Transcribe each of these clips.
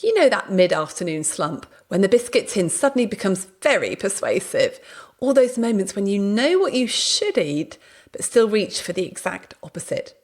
You know that mid-afternoon slump when the biscuit tin suddenly becomes very persuasive, or those moments when you know what you should eat but still reach for the exact opposite.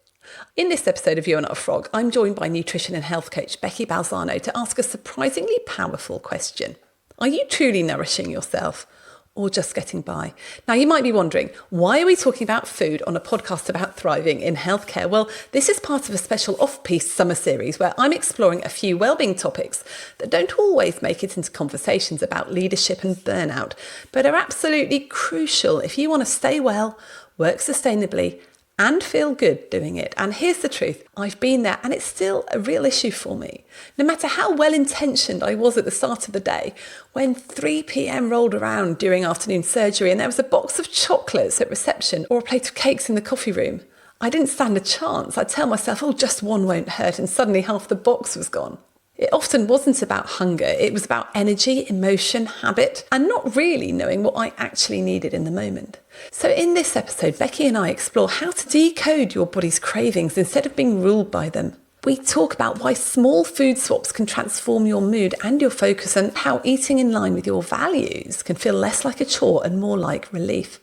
In this episode of You're Not a Frog, I'm joined by nutrition and health coach Becky Balzano to ask a surprisingly powerful question. Are you truly nourishing yourself? Or just getting by? Now, you might be wondering, why are we talking about food on a podcast about thriving in healthcare? Well, this is part of a special off-piste summer series where I'm exploring a few wellbeing topics that don't always make it into conversations about leadership and burnout, but are absolutely crucial if you want to stay well, work sustainably, and feel good doing it. And here's the truth, I've been there and it's still a real issue for me. No matter how well-intentioned I was at the start of the day, when 3 p.m. rolled around during afternoon surgery and there was a box of chocolates at reception or a plate of cakes in the coffee room, I didn't stand a chance. I'd tell myself, just one won't hurt, and suddenly half the box was gone. It often wasn't about hunger, it was about energy, emotion, habit, and not really knowing what I actually needed in the moment. So in this episode, Becky and I explore how to decode your body's cravings instead of being ruled by them. We talk about why small food swaps can transform your mood and your focus, and how eating in line with your values can feel less like a chore and more like relief.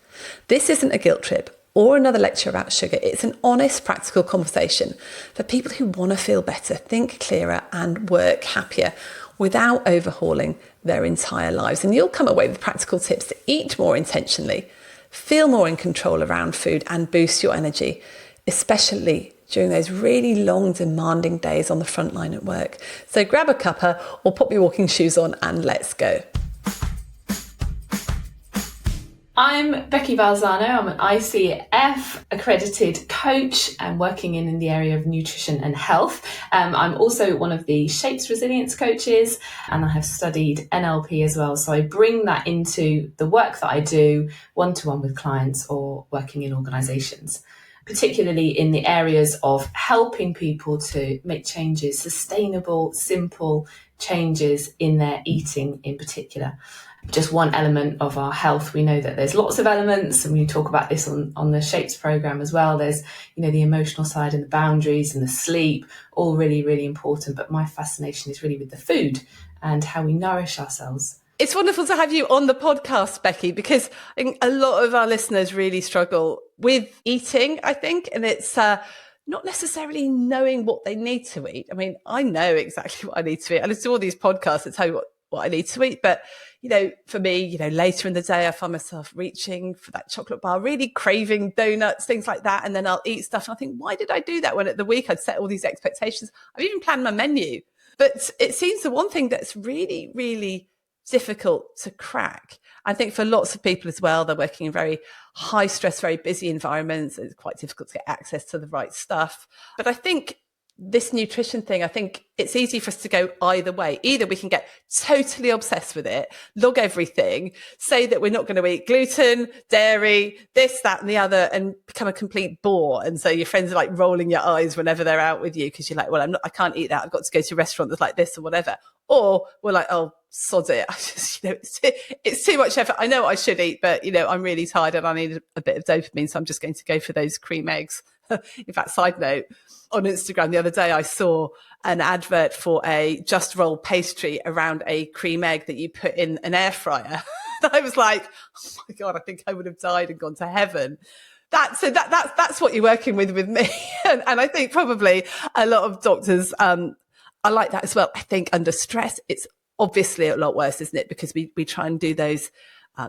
This isn't a guilt trip or another lecture about sugar. It's an honest, practical conversation for people who want to feel better, think clearer, and work happier without overhauling their entire lives. And you'll come away with practical tips to eat more intentionally, feel more in control around food, and boost your energy, especially during those really long, demanding days on the front line at work. So grab a cuppa or pop your walking shoes on and let's go. I'm Becky Balzano. I'm an ICF accredited coach and working in the area of nutrition and health. I'm also one of the Shapes resilience coaches, and I have studied NLP as well. So I bring that into the work that I do one-to-one with clients or working in organisations, particularly in the areas of helping people to make changes, sustainable, simple changes in their eating in particular. Just one element of our health. We know that there's lots of elements, and we talk about this on the Shapes program as well. There's, the emotional side and the boundaries and the sleep, all really, really important. But my fascination is really with the food and how we nourish ourselves. It's wonderful to have you on the podcast, Becky, because I think a lot of our listeners really struggle with eating, I think, and it's not necessarily knowing what they need to eat. I mean, I know exactly what I need to eat. I listen to all these podcasts that tell you what I need to eat, but for me, later in the day, I find myself reaching for that chocolate bar, really craving donuts, things like that. And then I'll eat stuff. And I think, why did I do that when at the week I'd set all these expectations? I've even planned my menu. But it seems the one thing that's really, really difficult to crack. I think for lots of people as well, they're working in very high stress, very busy environments. It's quite difficult to get access to the right stuff. But I think this nutrition thing, I think it's easy for us to go either way. Either we can get totally obsessed with it, log everything, say that we're not going to eat gluten, dairy, this, that, and the other, and become a complete bore. And so your friends are like rolling your eyes whenever they're out with you because you're like, well, I can't eat that. I've got to go to a restaurant that's like this or whatever. Or we're like, oh, sod it. I just, it's too much effort. I know what I should eat, but I'm really tired and I need a bit of dopamine. So I'm just going to go for those cream eggs. In fact, side note, on Instagram the other day, I saw an advert for a just roll pastry around a cream egg that you put in an air fryer. I was like, oh my God, I think I would have died and gone to heaven. That's what you're working with me. and I think probably a lot of doctors are like that as well. I think under stress, it's obviously a lot worse, isn't it? Because we try and do those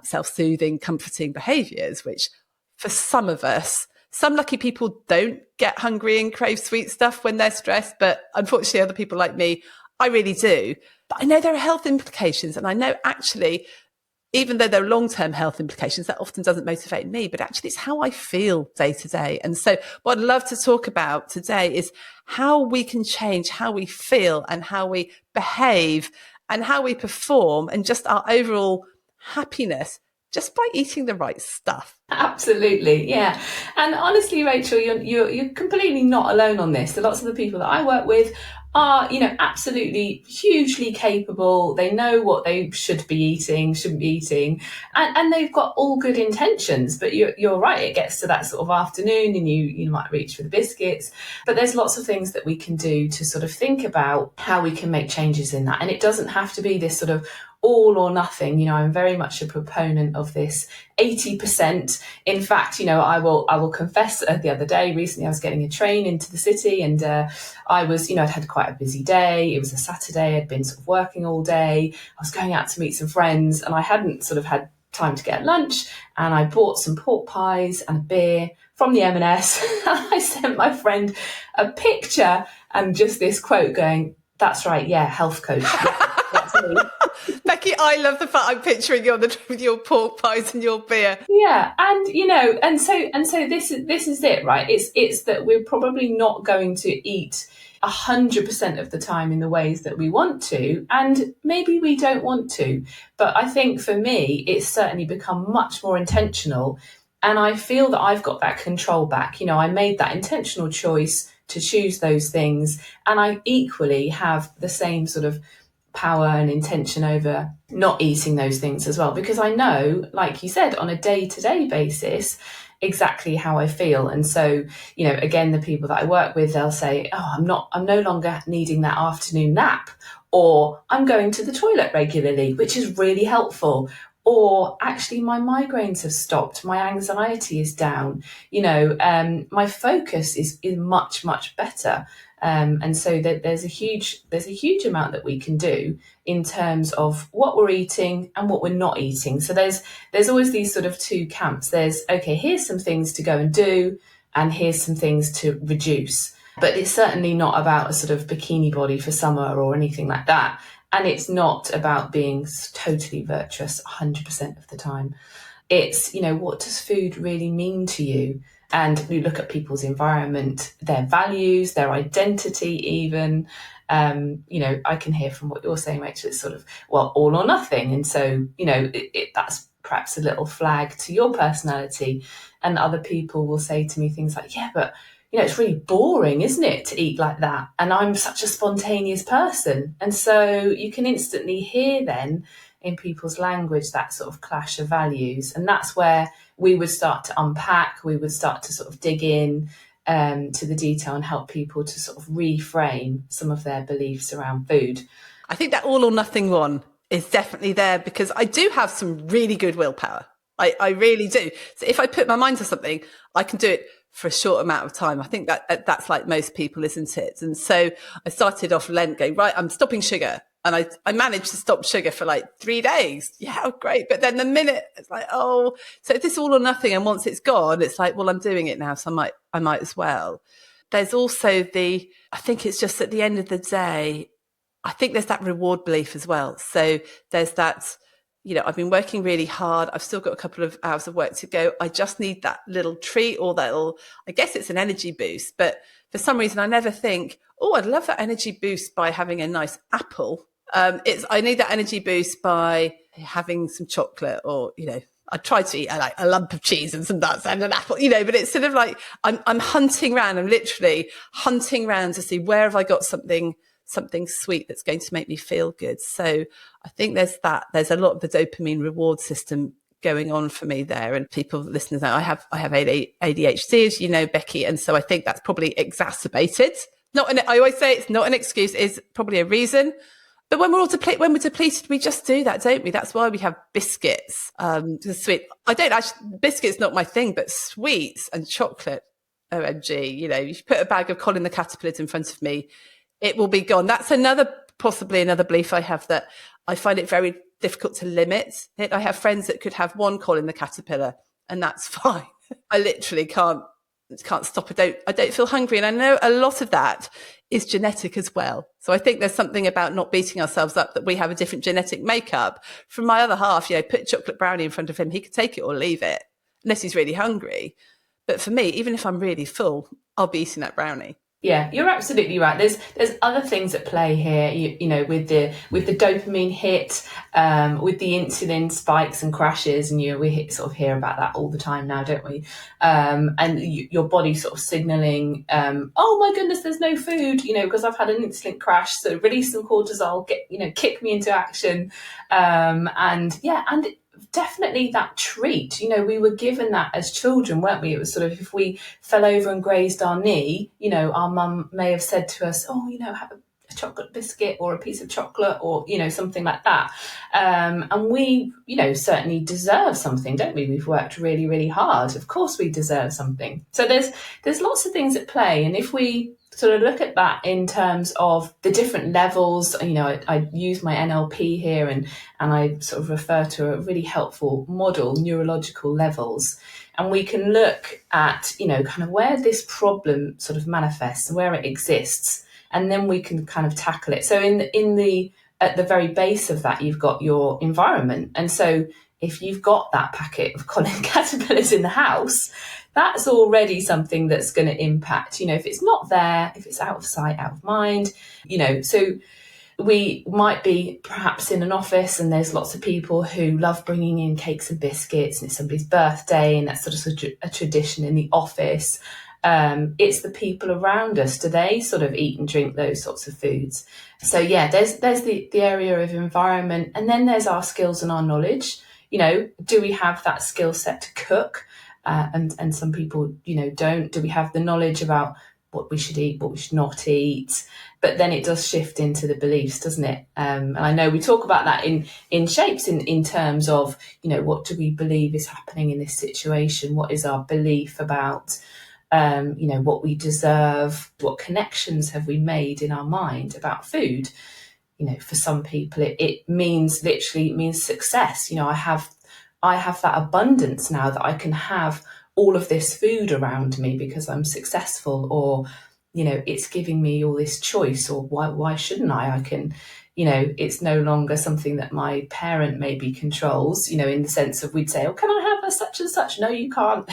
self-soothing, comforting behaviours, which for some of us, some lucky people don't get hungry and crave sweet stuff when they're stressed, but unfortunately other people like me, I really do. But I know there are health implications, and I know actually, even though there are long-term health implications, that often doesn't motivate me, but actually it's how I feel day to day. And so what I'd love to talk about today is how we can change how we feel and how we behave and how we perform and just our overall happiness just by eating the right stuff. Absolutely, yeah. And honestly, Rachel, you're completely not alone on this. So lots of the people that I work with are, absolutely hugely capable. They know what they should be eating, shouldn't be eating, and they've got all good intentions. But you're right, it gets to that sort of afternoon and you might reach for the biscuits. But there's lots of things that we can do to sort of think about how we can make changes in that. And it doesn't have to be this sort of all or nothing. I'm very much a proponent of this 80%. In fact, I will confess, the other day, recently I was getting a train into the city, and I was, I'd had quite a busy day. It was a Saturday. I'd been sort of working all day. I was going out to meet some friends, and I hadn't sort of had time to get lunch, and I bought some pork pies and a beer from the M&S. And I sent my friend a picture and just this quote going, "That's right, yeah, health coach." Yeah, that's me. Becky, I love the fact I'm picturing you on the trip with your pork pies and your beer. Yeah, and so this is it, right? It's that we're probably not going to eat 100% of the time in the ways that we want to, and maybe we don't want to. But I think for me, it's certainly become much more intentional, and I feel that I've got that control back. I made that intentional choice to choose those things, and I equally have the same sort of power and intention over not eating those things as well, because I know, like you said, on a day-to-day basis exactly how I feel. And so, again, the people that I work with, they'll say, "Oh, I'm no longer needing that afternoon nap," or "I'm going to the toilet regularly," which is really helpful. Or actually, my migraines have stopped. My anxiety is down. My focus is much, much better. And so there's a huge amount that we can do in terms of what we're eating and what we're not eating. So there's always these sort of two camps. There's, okay, here's some things to go and do, and here's some things to reduce. But it's certainly not about a sort of bikini body for summer or anything like that. And it's not about being totally virtuous 100% of the time. It's, what does food really mean to you? And you look at people's environment, their values, their identity even. I can hear from what you're saying, Rachel, it's sort of, well, all or nothing. And so, that's perhaps a little flag to your personality. And other people will say to me things like, "Yeah, but it's really boring, isn't it, to eat like that? And I'm such a spontaneous person." And so you can instantly hear then in people's language that sort of clash of values. And that's where we would start to unpack, we would start to sort of dig in to the detail and help people to sort of reframe some of their beliefs around food. I think that all or nothing one is definitely there, because I do have some really good willpower. I really do. So if I put my mind to something, I can do it for a short amount of time. I think that's like most people, isn't it? And so I started off Lent going, right, I'm stopping sugar. And I managed to stop sugar for like 3 days. Yeah, great. But then the minute it's like, so if this all or nothing, and once it's gone, it's like, well, I'm doing it now, so I might as well. There's also I think it's just at the end of the day, I think there's that reward belief as well. So there's that, I've been working really hard. I've still got a couple of hours of work to go. I just need that little treat, or I guess it's an energy boost. But for some reason, I never think, I'd love that energy boost by having a nice apple. I need that energy boost by having some chocolate, or, I try to eat a lump of cheese and some nuts and an apple, but it's sort of like I'm hunting around. I'm literally hunting around to see where have I got something sweet that's going to make me feel good. So I think there's a lot of the dopamine reward system going on for me there. And people, listeners know I have ADHD, as you know, Becky. And so I think that's probably exacerbated. I always say it's not an excuse, it's probably a reason. But when we're depleted, we just do that, don't we? That's why we have biscuits, sweet. Biscuits not my thing, but sweets and chocolate, OMG. You put a bag of Colin the Caterpillars in front of me, it will be gone. That's possibly another belief I have, that I find it very difficult to limit it. I have friends that could have one Colin the Caterpillar and that's fine. I literally can't stop. I don't feel hungry. And I know a lot of that is genetic as well. So I think there's something about not beating ourselves up, that we have a different genetic makeup. From my other half, put a chocolate brownie in front of him, he could take it or leave it, unless he's really hungry. But for me, even if I'm really full, I'll be eating that brownie. Yeah, you're absolutely right. There's other things at play here. You know, with the dopamine hit, with the insulin spikes and crashes, and we sort of hear about that all the time now, don't we? And your body sort of signaling, oh my goodness, there's no food, because I've had an insulin crash. So release some cortisol, kick me into action, and definitely that treat. We were given that as children, weren't we? It was sort of, if we fell over and grazed our knee, our mum may have said to us, oh, have a chocolate biscuit or a piece of chocolate, or something like that. And we certainly deserve something, don't we? We've worked really, really hard. Of course we deserve something. So there's lots of things at play, and if we sort of look at that in terms of the different levels, I use my NLP here, and I sort of refer to a really helpful model, neurological levels. And we can look at, kind of where this problem sort of manifests, where it exists, and then we can kind of tackle it. So at the very base of that, you've got your environment. And so if you've got that packet of colony caterpillars in the house, that's already something that's going to impact, if it's not there, if it's out of sight, out of mind, so we might be perhaps in an office and there's lots of people who love bringing in cakes and biscuits, and it's somebody's birthday, and that's sort of a tradition in the office. It's the people around us. Do they sort of eat and drink those sorts of foods? So yeah, there's the area of environment, and then there's our skills and our knowledge. Do we have that skill set to cook? And some people, don't. Do we have the knowledge about what we should eat, what we should not eat? But then it does shift into the beliefs, doesn't it? And I know we talk about that in Shapes in terms of, what do we believe is happening in this situation? What is our belief about, what we deserve? What connections have we made in our mind about food? For some people, it means success. I have that abundance now that I can have all of this food around me because I'm successful, or, it's giving me all this choice, or why shouldn't I? I can, it's no longer something that my parent maybe controls, in the sense of, we'd say, oh, can I have a such and such? No, you can't,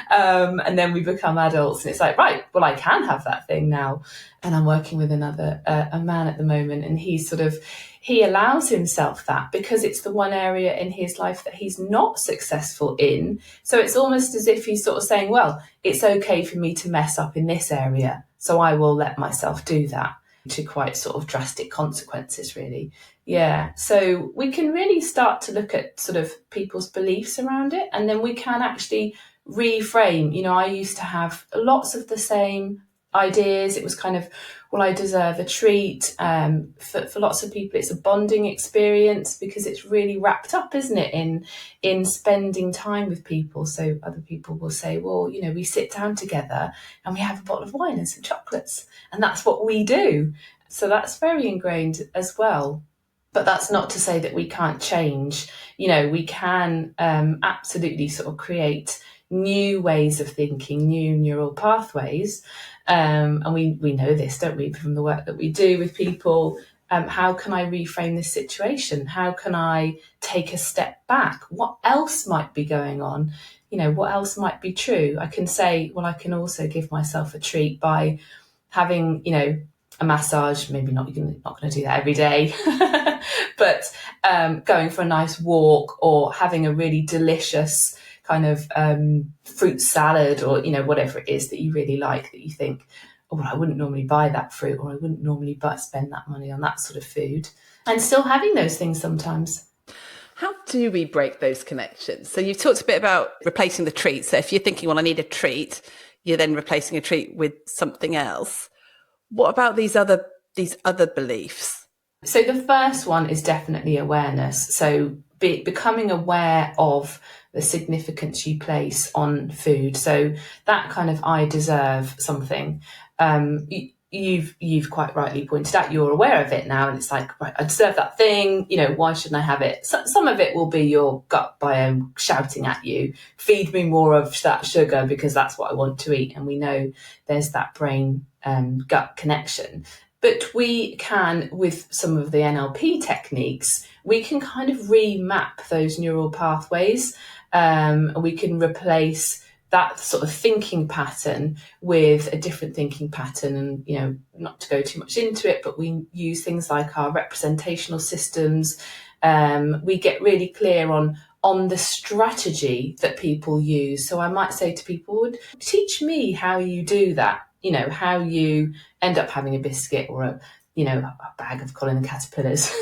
and then we become adults and it's like, right, well, I can have that thing now. And I'm working with another, a man at the moment, and he allows himself that because it's the one area in his life that he's not successful in. So it's almost as if he's sort of saying, well, it's okay for me to mess up in this area, so I will let myself do that, to quite sort of drastic consequences, really. Yeah. So we can really start to look at sort of people's beliefs around it, and then we can actually reframe. I used to have lots of the same ideas. It was kind of, well, I deserve a treat. For lots of people, it's a bonding experience because it's really wrapped up, isn't it, in spending time with people. So other people will say, well, we sit down together and we have a bottle of wine and some chocolates, and that's what we do. So that's very ingrained as well. But that's not to say that we can't change. We can absolutely sort of create new ways of thinking, new neural pathways. And we know this, don't we, from the work that we do with people. How can I reframe this situation? How can I take a step back? What else might be going on? What else might be true? I can say, well, I can also give myself a treat by having, a massage. Maybe not going to do that every day, but going for a nice walk, or having a really delicious kind of fruit salad, or whatever it is that you really like, that you think, oh, well, I wouldn't normally buy that fruit, or I wouldn't normally spend that money on that sort of food, and still having those things sometimes. How do we break those connections? So you've talked a bit about replacing the treat. So if you're thinking, well, I need a treat, you're then replacing a treat with something else. What about these other beliefs? So the first one is definitely awareness. So becoming aware of the significance you place on food. So that kind of, I deserve something. You've quite rightly pointed out, you're aware of it now, and it's like, right, I deserve that thing. Why shouldn't I have it? So, some of it will be your gut biome shouting at you, feed me more of that sugar because that's what I want to eat. And we know there's that brain gut connection. But we can, with some of the NLP techniques, we can kind of remap those neural pathways. We can replace that sort of thinking pattern with a different thinking pattern. And, you know, not to go too much into it, but we use things like our representational systems. We get really clear on the strategy that people use. So I might say to people, teach me how you do that, you know, how you end up having a biscuit or a bag of colony caterpillars.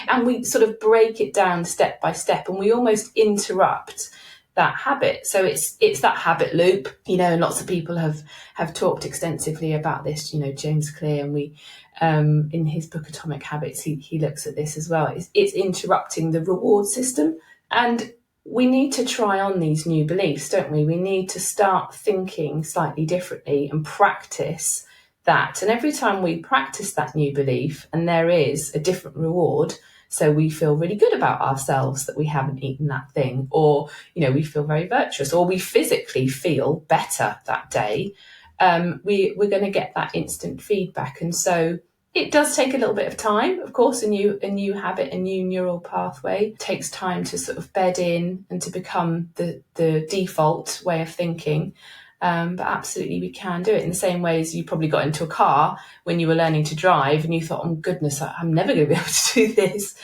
And we sort of break it down step by step, and we almost interrupt that habit. So it's that habit loop, you know, and lots of people have talked extensively about this, you know, James Clear, and we in his book Atomic Habits, he looks at this as well. It's interrupting the reward system. And we need to try on these new beliefs, don't we? We need to start thinking slightly differently and practice that. And every time we practice that new belief and there is a different reward, so we feel really good about ourselves that we haven't eaten that thing, or, you know, we feel very virtuous, or we physically feel better that day, we're going to get that instant feedback. And so it does take a little bit of time, of course. A new habit, a new neural pathway takes time to sort of bed in and to become the default way of thinking. But absolutely, we can do it in the same way as you probably got into a car when you were learning to drive and you thought, oh goodness, I'm never going to be able to do this.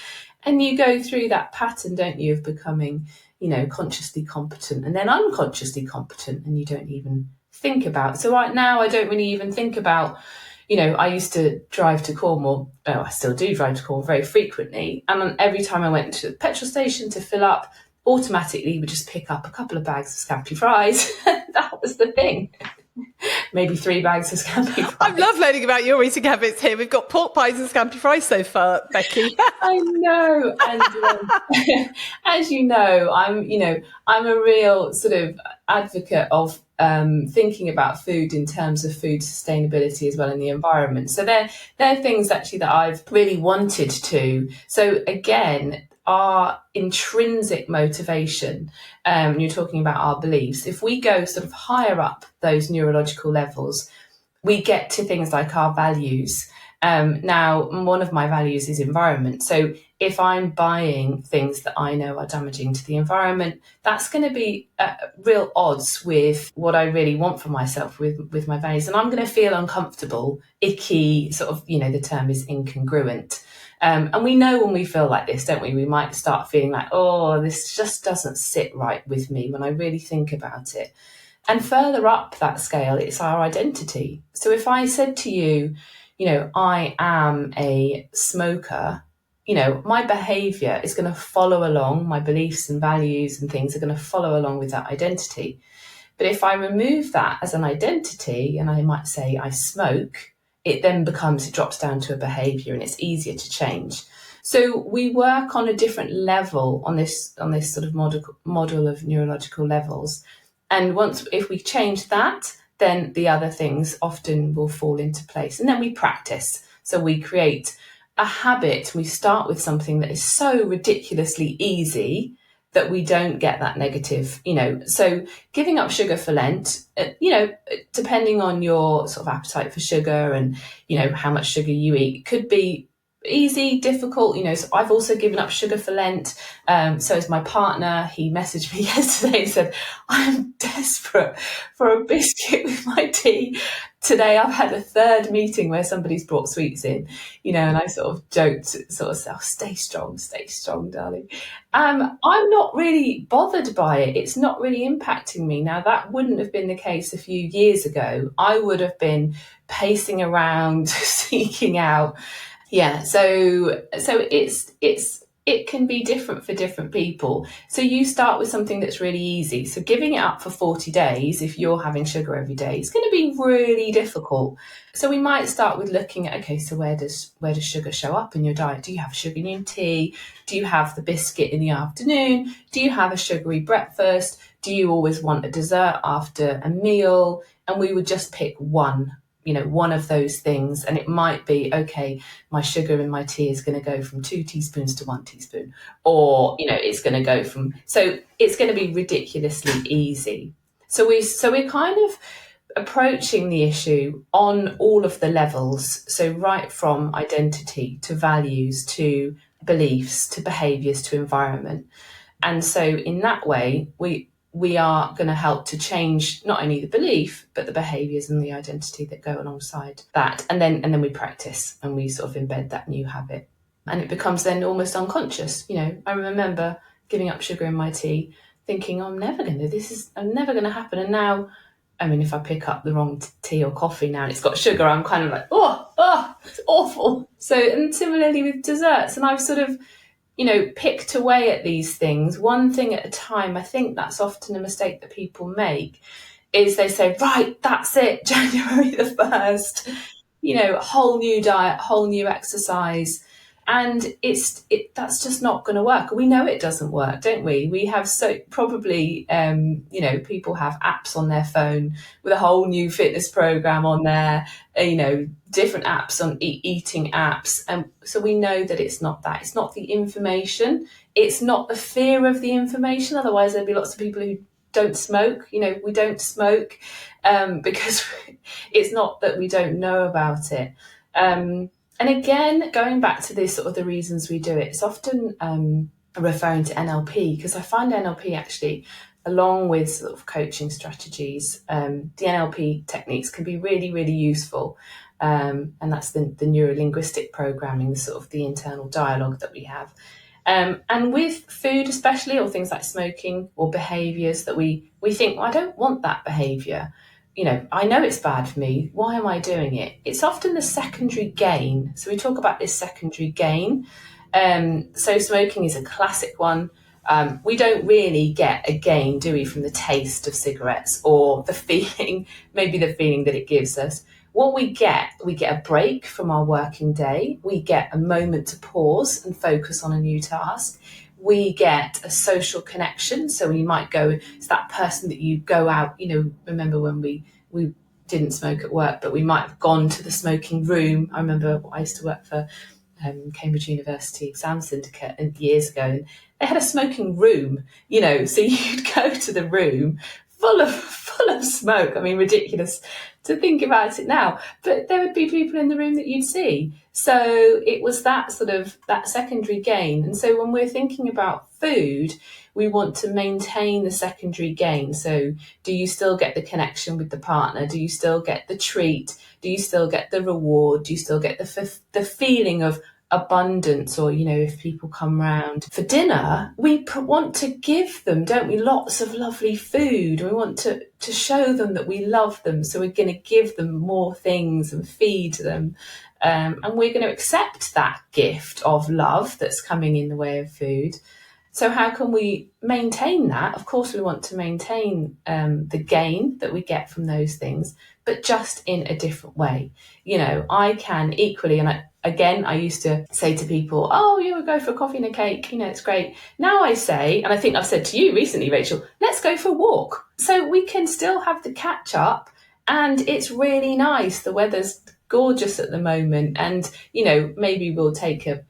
And you go through that pattern, don't you, of becoming, you know, consciously competent and then unconsciously competent, and you don't even think about. So right now, I don't really even think about, you know, I used to drive to Cornwall. Oh, I still do drive to Cornwall very frequently. And every time I went to the petrol station to fill up, automatically would just pick up a couple of bags of scampi fries. That was the thing. Maybe 3 bags of scampi fries. I love learning about your eating habits here. We've got pork pies and scampi fries so far, Becky. I know. And as you know, I'm a real sort of advocate of thinking about food in terms of food sustainability as well in the environment. So they're things actually that I've really wanted to. So again, our intrinsic motivation, you're talking about our beliefs, if we go sort of higher up those neurological levels, we get to things like our values. Now, one of my values is environment. So if I'm buying things that I know are damaging to the environment, that's going to be real odds with what I really want for myself with my values. And I'm going to feel uncomfortable, icky, sort of, you know, the term is incongruent. And we know when we feel like this, don't we? We might start feeling like, oh, this just doesn't sit right with me when I really think about it. And further up that scale, it's our identity. So if I said to you, you know, I am a smoker, you know, my behavior is going to follow along, my beliefs and values and things are going to follow along with that identity. But if I remove that as an identity and I might say I smoke, it drops down to a behavior and it's easier to change. So we work on a different level on this sort of model of neurological levels. And if we change that, then the other things often will fall into place. And then we practice. So we create a habit. We start with something that is so ridiculously easy that we don't get that negative, you know. So giving up sugar for Lent, you know, depending on your sort of appetite for sugar and, you know, how much sugar you eat, could be easy, difficult, you know. So I've also given up sugar for Lent. So as my partner, he messaged me yesterday and said, I'm desperate for a biscuit with my tea. Today I've had a third meeting where somebody's brought sweets in, you know, and I sort of joked, sort of said, oh, stay strong, darling. I'm not really bothered by it. It's not really impacting me. Now, that wouldn't have been the case a few years ago. I would have been pacing around, seeking out. Yeah, so it can be different for different people. So you start with something that's really easy. So giving it up for 40 days, if you're having sugar every day, it's going to be really difficult. So we might start with looking at, okay, so where does sugar show up in your diet? Do you have sugar in your tea? Do you have the biscuit in the afternoon? Do you have a sugary breakfast? Do you always want a dessert after a meal? And we would just pick one of those things. And it might be, okay, my sugar in my tea is going to go from 2 teaspoons to 1 teaspoon, or, you know, it's going to go from, so it's going to be ridiculously easy. So we're kind of approaching the issue on all of the levels. So right from identity to values, to beliefs, to behaviors, to environment. And so in that way, we are going to help to change not only the belief, but the behaviours and the identity that go alongside that. And then we practice and we sort of embed that new habit. And it becomes then almost unconscious. I remember giving up sugar in my tea, thinking, I'm never going to happen. And now, if I pick up the wrong tea or coffee now and it's got sugar, I'm kind of like, oh, it's awful. So, and similarly with desserts, and I've sort of, picked away at these things, one thing at a time. I think that's often a mistake that people make, is they say, right, that's it, January the 1st, whole new diet, whole new exercise. And that's just not going to work. We know it doesn't work, don't we? We have probably, people have apps on their phone with a whole new fitness program on there, different apps on eating apps. And so we know that it's not that. It's not the information. It's not the fear of the information. Otherwise, there'd be lots of people who don't smoke. We don't smoke because it's not that we don't know about it. And again, going back to this sort of the reasons we do it, it's often referring to NLP, because I find NLP actually, along with sort of coaching strategies, the NLP techniques can be really, really useful. And that's the neuro-linguistic programming, the sort of the internal dialogue that we have. And with food especially, or things like smoking or behaviours that we think, well, I don't want that behaviour. I know it's bad for me. Why am I doing it? It's often the secondary gain. So we talk about this secondary gain. So smoking is a classic one. We don't really get a gain, do we, from the taste of cigarettes or the feeling that it gives us. What we get a break from our working day. We get a moment to pause and focus on a new task. We get a social connection. So we might go, it's that person that you go out, remember when we didn't smoke at work, but we might have gone to the smoking room. I remember I used to work for Cambridge University Exam Syndicate years ago, and they had a smoking room, so you'd go to the room full of smoke. Ridiculous to think about it now, but there would be people in the room that you'd see. So it was that sort of that secondary gain. And so when we're thinking about food, we want to maintain the secondary gain. So do you still get the connection with the partner? Do you still get the treat? Do you still get the reward? Do you still get the feeling of abundance? Or, if people come round for dinner, we want to give them, don't we, lots of lovely food. We want to show them that we love them. So we're going to give them more things and feed them. And we're going to accept that gift of love that's coming in the way of food. So how can we maintain that? Of course, we want to maintain the gain that we get from those things, but just in a different way. I can equally, and I used to say to people, oh, you would go for a coffee and a cake, it's great. Now I say, and I think I've said to you recently, Rachel, let's go for a walk. So we can still have the catch up, and it's really nice. The weather's gorgeous at the moment, and, maybe we'll take a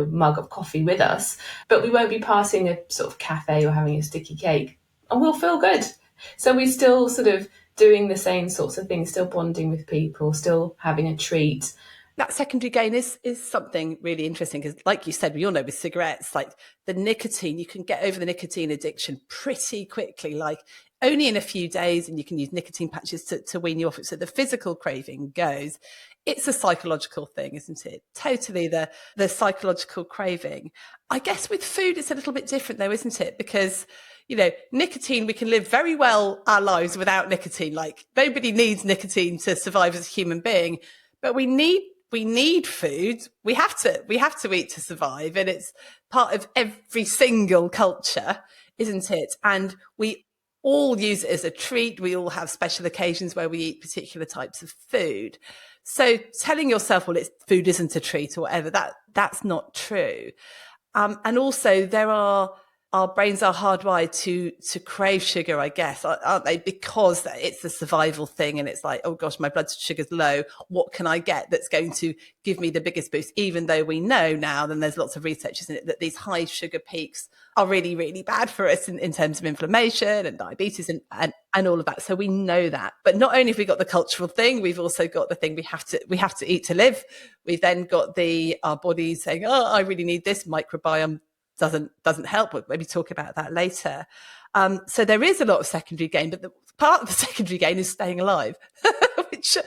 mug of coffee with us, but we won't be passing a sort of cafe or having a sticky cake, and we'll feel good. So we're still sort of doing the same sorts of things, still bonding with people, still having a treat. That secondary gain is something really interesting, because like you said, we all know with cigarettes, like the nicotine, you can get over the nicotine addiction pretty quickly, like only in a few days, and you can use nicotine patches to wean you off it. So the physical craving goes. It's a psychological thing, isn't it? Totally the psychological craving. I guess with food, it's a little bit different though, isn't it? Because, nicotine, we can live very well our lives without nicotine. Like nobody needs nicotine to survive as a human being, but we need food. We have to eat to survive. And it's part of every single culture, isn't it? And we all use it as a treat. We all have special occasions where we eat particular types of food. So telling yourself, well, food isn't a treat or whatever, that's not true. And also our brains are hardwired to crave sugar, I guess, aren't they? Because it's a survival thing, and it's like, oh gosh, my blood sugar's low. What can I get that's going to give me the biggest boost? Even though we know now, then there's lots of research, isn't it, that these high sugar peaks are really, really bad for us in terms of inflammation and diabetes and all of that. So we know that. But not only have we got the cultural thing, we've also got the thing we have to eat to live. We've then got our bodies saying, oh, I really need this. Microbiome doesn't help. We'll maybe talk about that later. So there is a lot of secondary gain, but part of the secondary gain is staying alive, which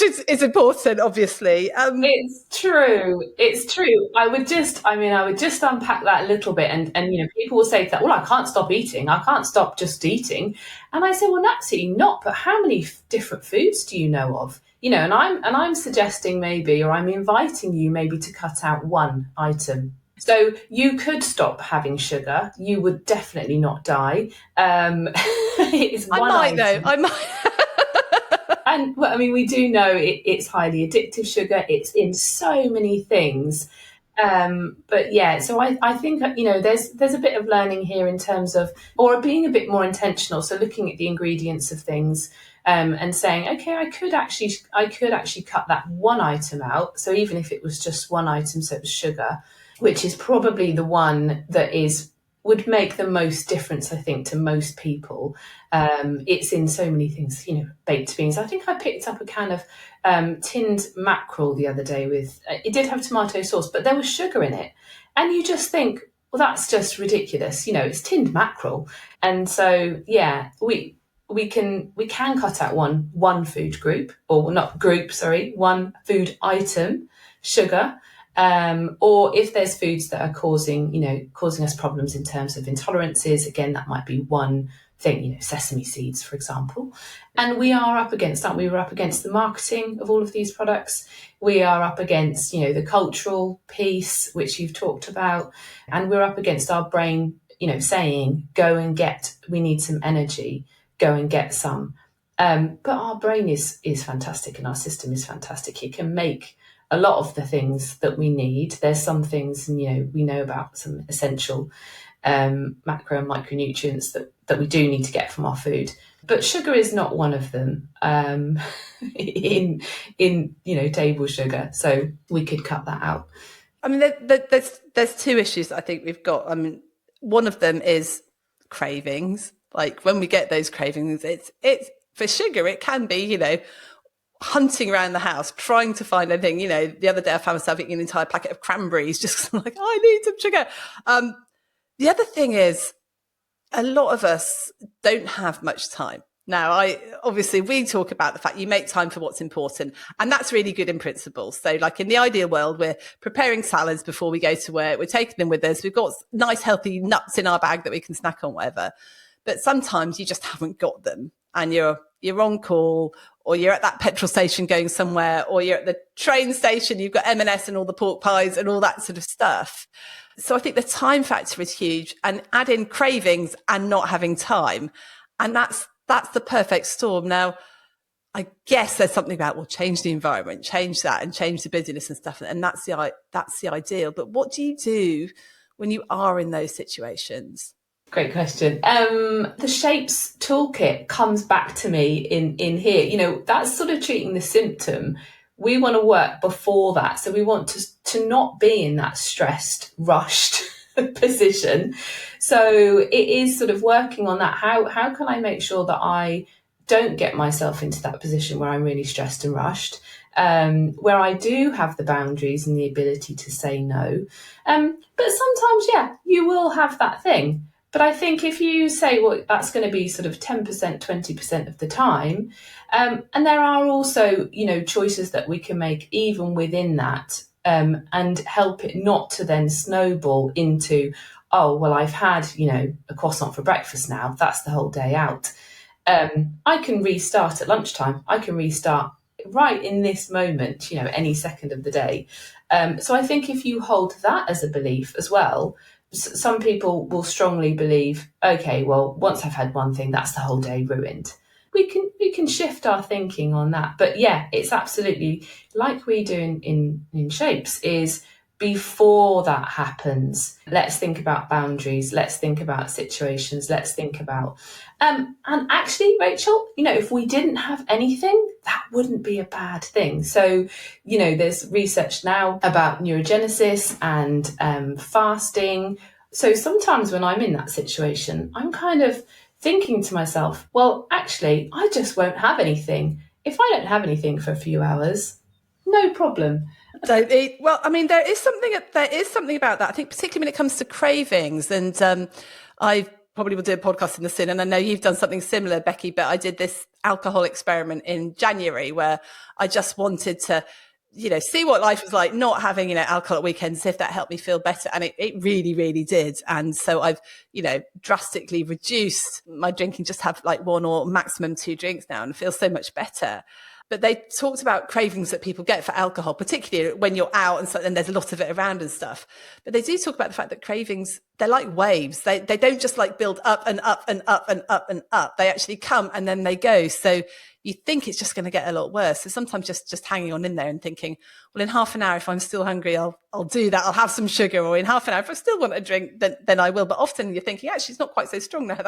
is important, obviously. It's true. It's true. I would just unpack that a little bit, and people will say that, well, I can't stop eating. I can't stop just eating. And I say, well, absolutely not. But how many different foods do you know of? And I'm suggesting maybe, or I'm inviting you maybe to cut out one item. So you could stop having sugar. You would definitely not die. It's one I might item. though. I might. And well, we do know it's highly addictive sugar. It's in so many things. But yeah, so I think, there's a bit of learning here in terms of, or being a bit more intentional. So looking at the ingredients of things, and saying, okay, I could actually cut that one item out. So even if it was just one item, so it was sugar, which is probably the one that would make the most difference, I think, to most people. It's in so many things, baked beans. I think I picked up a can of tinned mackerel the other day it did have tomato sauce, but there was sugar in it. And you just think, well, that's just ridiculous. It's tinned mackerel. And so, yeah, we can cut out one food group, or not group, sorry, one food item, sugar. Or if there's foods that are causing us problems in terms of intolerances, again, that might be one thing, sesame seeds, for example. And we are up against, aren't we? We're up against the marketing of all of these products. We are up against, the cultural piece, which you've talked about. And we're up against our brain, saying, we need some energy, go and get some. But our brain is fantastic, and our system is fantastic. It can make a lot of the things that we need. There's some things, we know about some essential macro and micronutrients that we do need to get from our food. But sugar is not one of them in table sugar. So we could cut that out. There's two issues I think we've got. One of them is cravings. Like when we get those cravings, it's for sugar. It can be, hunting around the house, trying to find anything. The other day I found myself eating an entire packet of cranberries just because I'm like, I need some sugar. The other thing is, a lot of us don't have much time. Now, we talk about the fact you make time for what's important, and that's really good in principle. So like in the ideal world, we're preparing salads before we go to work. We're taking them with us. We've got nice, healthy nuts in our bag that we can snack on, whatever. But sometimes you just haven't got them, and you're on call, or you're at that petrol station going somewhere, or you're at the train station, you've got M&S and all the pork pies and all that sort of stuff. So I think the time factor is huge, and add in cravings and not having time. And that's the perfect storm. Now, I guess there's something about, change the environment, change that, and change the busyness and stuff. And that's the ideal. But what do you do when you are in those situations? Great question. The Shapes Toolkit comes back to me in here. That's sort of treating the symptom. We want to work before that. So we want to not be in that stressed, rushed position. So it is sort of working on that. How can I make sure that I don't get myself into that position where I'm really stressed and rushed, where I do have the boundaries and the ability to say no. But sometimes, you will have that thing. But I think if you say, well, that's going to be sort of 10%, 20% of the time, and there are also, choices that we can make even within that, and help it not to then snowball into, oh, well, I've had, a croissant for breakfast now. That's the whole day out. I can restart at lunchtime. I can restart right in this moment, any second of the day. So I think if you hold that as a belief as well, some people will strongly believe, okay, well, once I've had one thing, that's the whole day ruined. We can shift our thinking on that. But yeah, it's absolutely like we do in Shapes, is before that happens, let's think about boundaries, let's think about situations, let's think about and actually, Rachel, if we didn't have anything, that wouldn't be a bad thing. So there's research now about neurogenesis and fasting. So sometimes when I'm in that situation, I'm kind of thinking to myself, well, actually, I just won't have anything. If I don't have anything for a few hours, no problem. Don't eat. Well, there is something about that. I think particularly when it comes to cravings, and I've probably will do a podcast in the soon. And I know you've done something similar, Becky, but I did this alcohol experiment in January where I just wanted to, see what life was like, not having, alcohol at weekends, see if that helped me feel better. And it really, really did. And so I've, drastically reduced my drinking, just have like 1 or maximum 2 drinks now and feel so much better. But they talked about cravings that people get for alcohol, particularly when you're out and there's a lot of it around and stuff. But they do talk about the fact that cravings, they're like waves. They don't just like build up and up and up and up and up. They actually come and then they go. So you think it's just going to get a lot worse. So sometimes just hanging on in there and thinking, well, in half an hour, if I'm still hungry, I'll do that. I'll have some sugar. Or in half an hour, if I still want a drink, then I will. But often you're thinking, actually, it's not quite so strong now.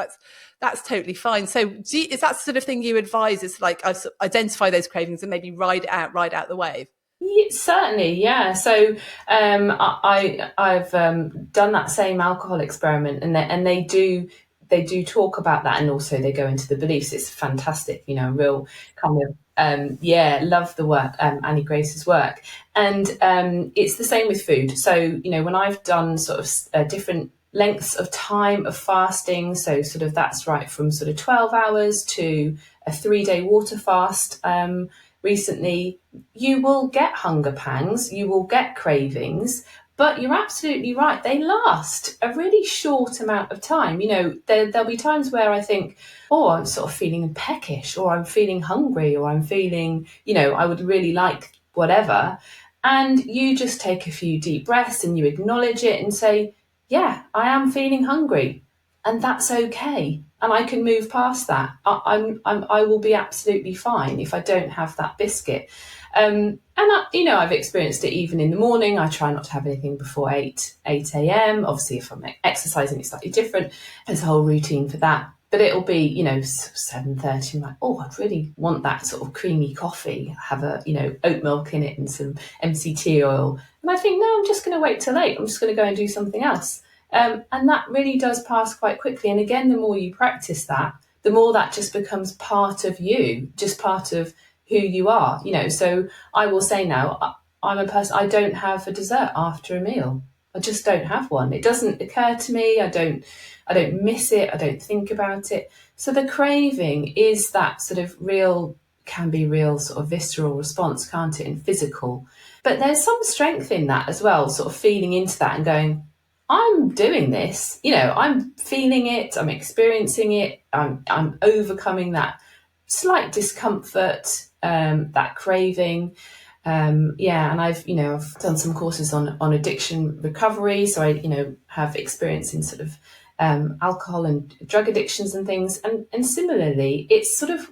That's totally fine. So is that sort of thing you advise, is like identify those cravings and maybe ride out the wave? Yeah, certainly, yeah. So I've done that same alcohol experiment, and they do talk about that, and also they go into the beliefs. It's fantastic, real kind of love the work, Annie Grace's work. And it's the same with food. So when I've done sort of different lengths of time of fasting, so sort of that's right from sort of 12 hours to a 3-day water fast recently, you will get hunger pangs, you will get cravings, but you're absolutely right. They last a really short amount of time. There'll be times where I think, oh, I'm sort of feeling peckish, or I'm feeling hungry, or I'm feeling, I would really like whatever. And you just take a few deep breaths and you acknowledge it and say, yeah, I am feeling hungry, and that's okay. And I can move past that. I will be absolutely fine if I don't have that biscuit. And I've experienced it even in the morning. I try not to have anything before 8 a.m. Obviously, if I'm exercising, it's slightly different. There's a whole routine for that. But it'll be, 7:30. I'm like, oh, I'd really want that sort of creamy coffee. Have a, oat milk in it and some MCT oil. And I think, no, I'm just going to wait till 8. I'm just going to go and do something else. And that really does pass quite quickly. And again, the more you practice that, the more that just becomes part of you, just part of who you are, So I will say now, I'm a person, I don't have a dessert after a meal. I just don't have one. It doesn't occur to me. I don't miss it. I don't think about it. So the craving is that sort of can be real sort of visceral response, can't it? And physical. But there's some strength in that as well, sort of feeling into that and going, I'm doing this, I'm feeling it, I'm experiencing it, I'm overcoming that slight discomfort, that craving. And I've done some courses on addiction recovery. So I, have experience in sort of alcohol and drug addictions and things. And similarly, it's sort of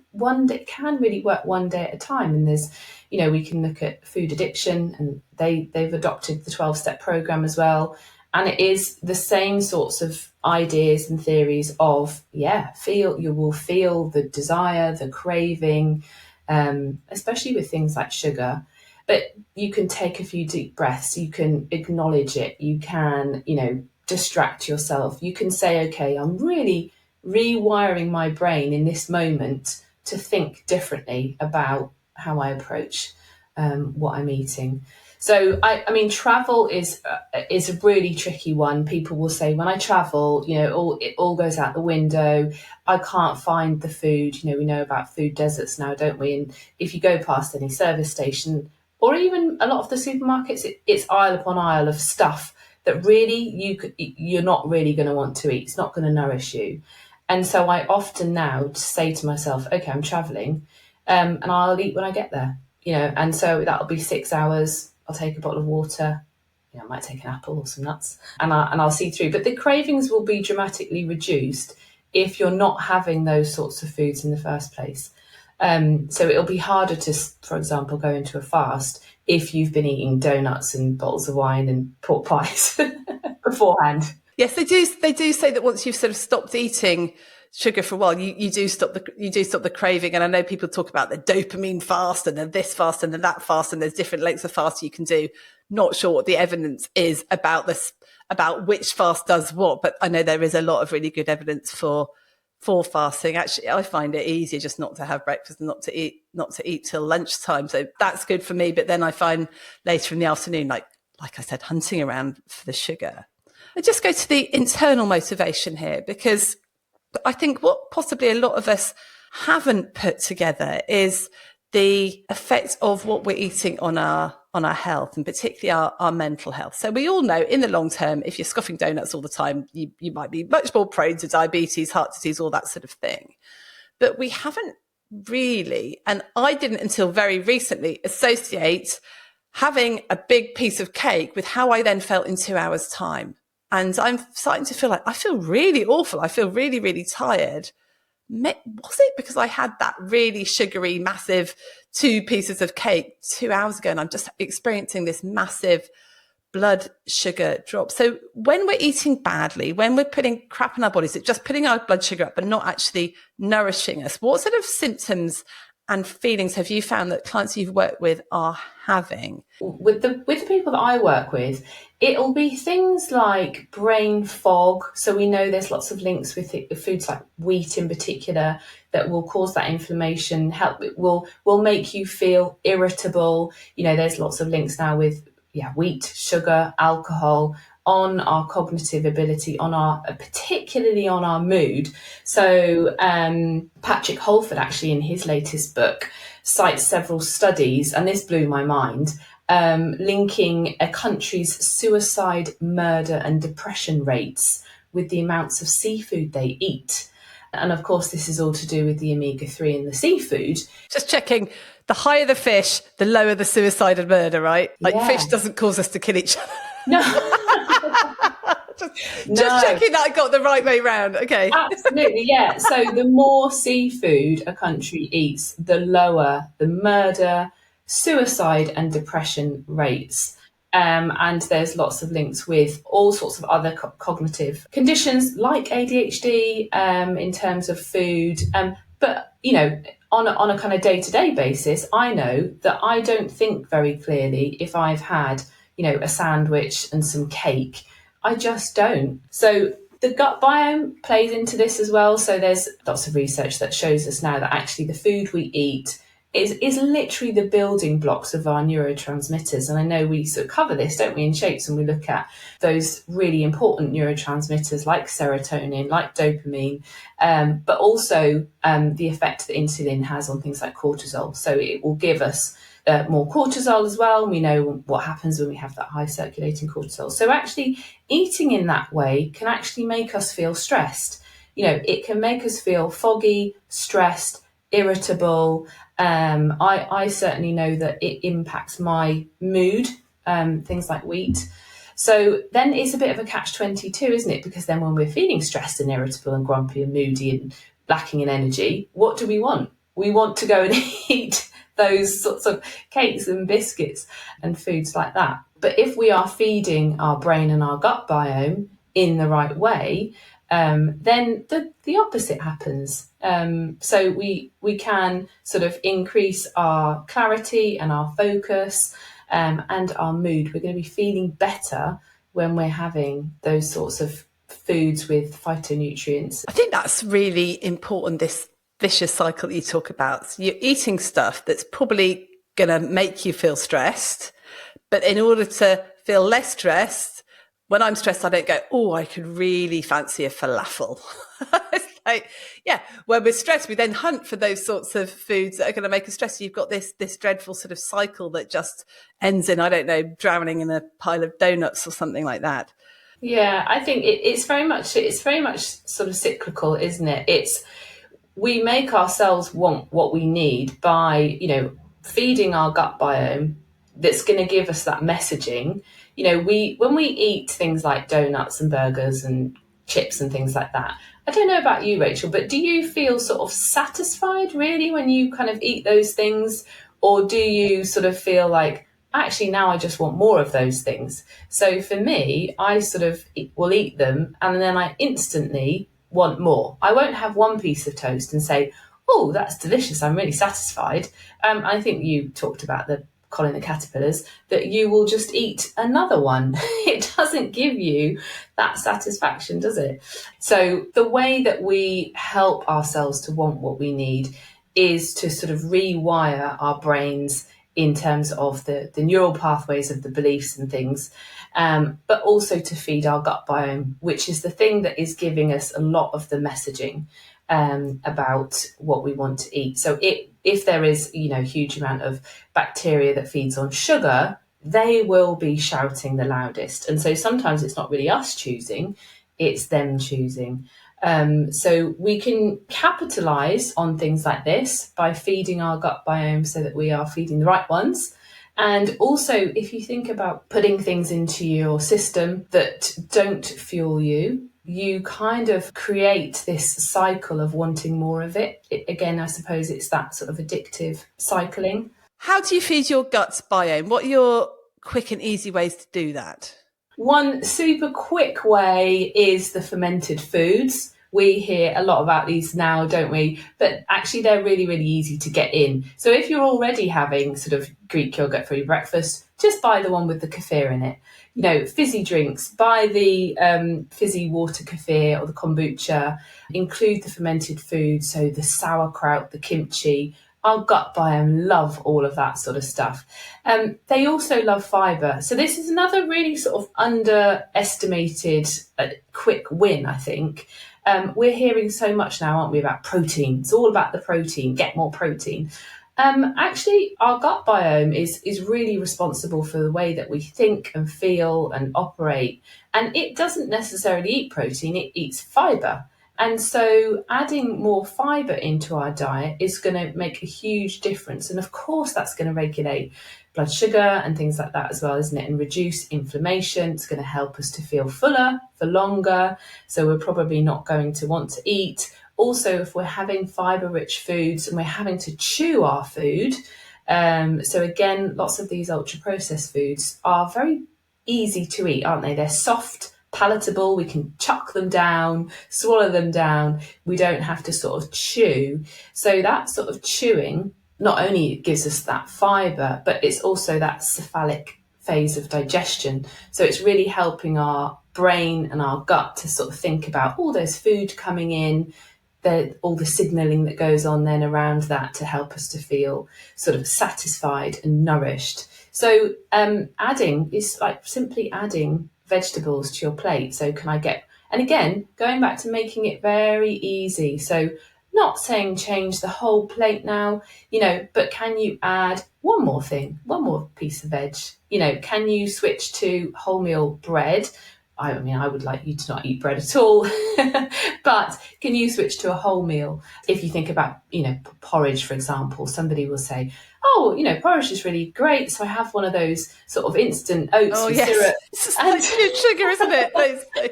it can really work one day at a time. And there's, we can look at food addiction, and they've adopted the 12-step program as well. And it is the same sorts of ideas and theories of, you will feel the desire, the craving, especially with things like sugar. But you can take a few deep breaths, you can acknowledge it, you can, distract yourself. You can say, okay, I'm really rewiring my brain in this moment to think differently about how I approach what I'm eating. So, I mean, travel is a really tricky one. People will say, when I travel, it all goes out the window. I can't find the food. We know about food deserts now, don't we? And if you go past any service station or even a lot of the supermarkets, it's aisle upon aisle of stuff that really you're not really going to want to eat. It's not going to nourish you. And so I often now say to myself, okay, I'm traveling, and I'll eat when I get there. And so that'll be 6 hours. I'll take a bottle of water, I might take an apple or some nuts, and I'll see through. But the cravings will be dramatically reduced if you're not having those sorts of foods in the first place. So it'll be harder to, for example, go into a fast if you've been eating donuts and bottles of wine and pork pies beforehand. Yes, they do say that once you've sort of stopped eating sugar for a while, you do stop the craving. And I know people talk about the dopamine fast and then this fast and then that fast, and there's different lengths of fast you can do. Not sure what the evidence is about this, about which fast does what, but I know there is a lot of really good evidence for fasting. Actually, I find it easier just not to have breakfast and not to eat till lunchtime. So that's good for me. But then I find later in the afternoon, like I said, hunting around for the sugar. I just go to the internal motivation here, because I think what possibly a lot of us haven't put together is the effect of what we're eating on our health, and particularly our mental health. So we all know in the long term, if you're scoffing donuts all the time, you might be much more prone to diabetes, heart disease, all that sort of thing. But we haven't really, and I didn't until very recently, associate having a big piece of cake with how I then felt in 2 hours' time. And I'm starting to feel like I feel really awful. I feel really, really tired. Was it because I had that really sugary, massive 2 pieces of cake 2 hours ago, and I'm just experiencing this massive blood sugar drop? So when we're eating badly, when we're putting crap in our bodies, it's just putting our blood sugar up but not actually nourishing us. What sort of symptoms and feelings have you found that clients you've worked with are having? With the people that I work with, it'll be things like brain fog. So we know there's lots of links with foods like wheat in particular that will cause that inflammation. Will make you feel irritable. You know, there's lots of links now with wheat, sugar, alcohol on our cognitive ability, particularly on our mood. So Patrick Holford actually in his latest book cites several studies, and this blew my mind, linking a country's suicide, murder and depression rates with the amounts of seafood they eat. And of course, this is all to do with the omega-3 in the seafood. Just checking, the higher the fish, the lower the suicide and murder, right? Like fish doesn't cause us to kill each other. No. Just checking that I got the right way round. Okay. Absolutely, yeah. So the more seafood a country eats, the lower the murder, suicide and depression rates. And there's lots of links with all sorts of other cognitive conditions like ADHD in terms of food. But, you know, on a kind of day-to-day basis, I know that I don't think very clearly if I've had, you know, a sandwich and some cake. I just don't. So the gut biome plays into this as well. So there's lots of research that shows us now that actually the food we eat is literally the building blocks of our neurotransmitters. And I know we sort of cover this, don't we, in Shapes, and we look at those really important neurotransmitters like serotonin, like dopamine, but also the effect that insulin has on things like cortisol. So it will give us more cortisol as well. We know what happens when we have that high circulating cortisol. So actually eating in that way can actually make us feel stressed. You know, it can make us feel foggy, stressed, irritable. I certainly know that it impacts my mood, things like wheat. So then it's a bit of a catch-22, isn't it? Because then when we're feeling stressed and irritable and grumpy and moody and lacking in energy, what do we want? We want to go and eat those sorts of cakes and biscuits and foods like that. But if we are feeding our brain and our gut biome in the right way, then the opposite happens. So we can sort of increase our clarity and our focus and our mood. We're going to be feeling better when we're having those sorts of foods with phytonutrients. I think that's really important, this vicious cycle that you talk about. So you're eating stuff that's probably going to make you feel stressed, but in order to feel less stressed, when I'm stressed, I don't go, oh, I could really fancy a falafel. It's like, when we're stressed, we then hunt for those sorts of foods that are going to make us stressed. So you've got this dreadful sort of cycle that just ends in, I don't know, drowning in a pile of donuts or something like that. Yeah, I think it's very much sort of cyclical, isn't it? We make ourselves want what we need by, you know, feeding our gut biome that's going to give us that messaging. You know, when we eat things like donuts and burgers and chips and things like that, I don't know about you, Rachel, but do you feel sort of satisfied really when you kind of eat those things? Or do you sort of feel like, actually, now I just want more of those things? So for me, I sort of will eat them and then I instantly want more. I won't have one piece of toast and say, oh, that's delicious, I'm really satisfied. I think you talked about the Colin the Caterpillars, that you will just eat another one. It doesn't give you that satisfaction, does it? So the way that we help ourselves to want what we need is to sort of rewire our brains in terms of the neural pathways of the beliefs and things, but also to feed our gut biome, which is the thing that is giving us a lot of the messaging about what we want to eat. So if there is, a huge amount of bacteria that feeds on sugar, they will be shouting the loudest. And so sometimes it's not really us choosing, it's them choosing. So we can capitalize on things like this by feeding our gut biome so that we are feeding the right ones. And also, if you think about putting things into your system that don't fuel you, you kind of create this cycle of wanting more of it. Again, I suppose it's that sort of addictive cycling. How do you feed your gut biome? What are your quick and easy ways to do that? One super quick way is the fermented foods. We hear a lot about these now, don't we? But actually, they're really, really easy to get in. So if you're already having sort of Greek yogurt for your breakfast, just buy the one with the kefir in it. Fizzy drinks, buy the fizzy water kefir or the kombucha. Include the fermented food, so the sauerkraut, the kimchi. Our gut biome love all of that sort of stuff. They also love fibre. So this is another really sort of underestimated quick win, I think. We're hearing so much now, aren't we, about protein? It's all about the protein, get more protein. Actually, our gut biome is really responsible for the way that we think and feel and operate. And it doesn't necessarily eat protein, it eats fibre. And so adding more fibre into our diet is going to make a huge difference. And of course, that's going to regulate blood sugar and things like that as well, isn't it? And reduce inflammation. It's going to help us to feel fuller for longer. So we're probably not going to want to eat. Also, if we're having fibre-rich foods and we're having to chew our food, so again, lots of these ultra-processed foods are very easy to eat, aren't they? They're soft, palatable, we can chuck them down, swallow them down, we don't have to sort of chew. So that sort of chewing not only gives us that fibre, but it's also that cephalic phase of digestion. So it's really helping our brain and our gut to sort of think about, there's food coming in, all the signalling that goes on then around that to help us to feel sort of satisfied and nourished. So adding is like simply adding vegetables to your plate. So can I get, and again, going back to making it very easy. So not saying change the whole plate now, but can you add one more thing, one more piece of veg? Can you switch to wholemeal bread? I mean, I would like you to not eat bread at all, but can you switch to a wholemeal? If you think about, porridge, for example, somebody will say, porridge is really great. So I have one of those sort of instant oats with syrup. It's like sugar, isn't it?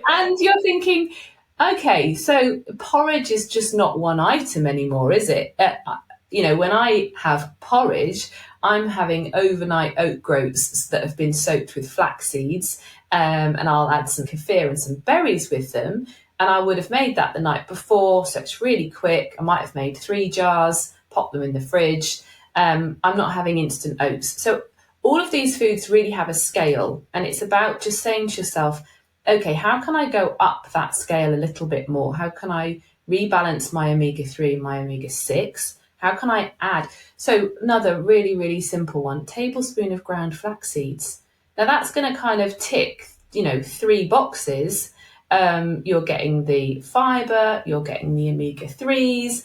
And you're thinking, okay, so porridge is just not one item anymore, is it? When I have porridge, I'm having overnight oat groats that have been soaked with flax seeds, and I'll add some kefir and some berries with them. And I would have made that the night before, so it's really quick. I might have made 3 jars, pop them in the fridge. I'm not having instant oats. So all of these foods really have a scale, and it's about just saying to yourself, okay, how can I go up that scale a little bit more? How can I rebalance my omega-3, my omega-6? How can I add? So another really, really simple one, tablespoon of ground flax seeds. Now that's going to kind of tick, 3 boxes. You're getting the fibre, you're getting the omega-3s,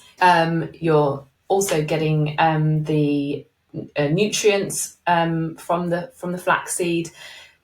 you're also getting the nutrients from the flaxseed.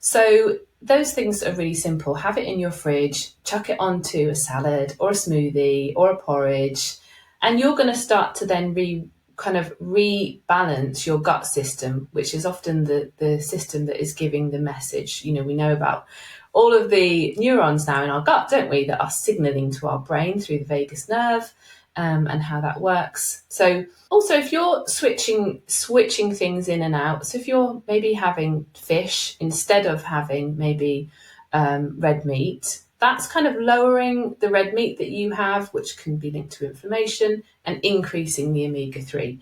So those things are really simple. Have it in your fridge, chuck it onto a salad or a smoothie or a porridge, and you're going to start to then rebalance your gut system, which is often the system that is giving the message. We know about all of the neurons now in our gut, don't we, that are signaling to our brain through the vagus nerve, and how that works. So also, if you're switching things in and out, so if you're maybe having fish instead of having maybe red meat, that's kind of lowering the red meat that you have, which can be linked to inflammation, and increasing the omega-3.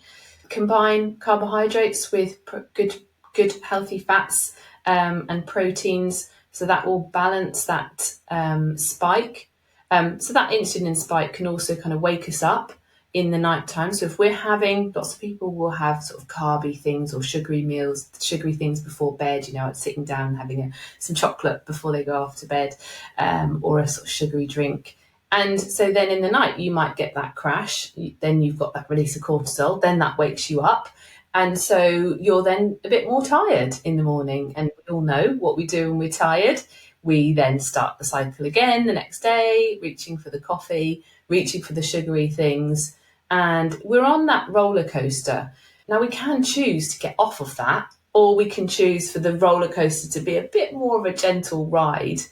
Combine carbohydrates with good healthy fats and proteins, so that will balance that spike. So that insulin spike can also kind of wake us up in the night time. So if we're having, lots of people will have sort of carby things or sugary meals, sugary things before bed, sitting down and having some chocolate before they go off to bed, or a sort of sugary drink. And so then in the night, you might get that crash. Then you've got that release of cortisol. Then that wakes you up. And so you're then a bit more tired in the morning. And we all know what we do when we're tired. We then start the cycle again the next day, reaching for the coffee, reaching for the sugary things. And we're on that roller coaster. Now, we can choose to get off of that, or we can choose for the roller coaster to be a bit more of a gentle ride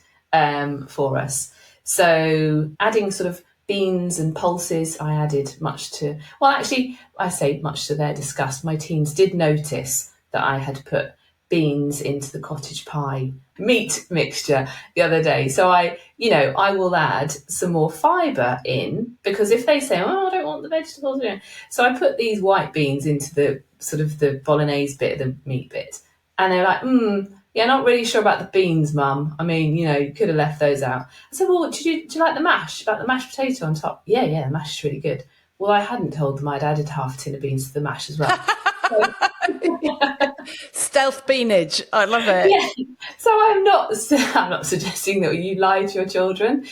for us. So adding sort of beans and pulses, I added much to, well, actually, I say much to their disgust. My teens did notice that I had put beans into the cottage pie meat mixture the other day. So I will add some more fibre in, because if they say, oh, I don't want the vegetables. So I put these white beans into the sort of the bolognese bit, the meat bit. And they're like, yeah, not really sure about the beans, Mum. I mean, you could have left those out. I said, well, do you like the mash? About the mashed potato on top? Yeah, the mash is really good. Well, I hadn't told them I'd added half a tin of beans to the mash as well. Stealth beanage. I love it. Yeah. So I'm not suggesting that you lie to your children.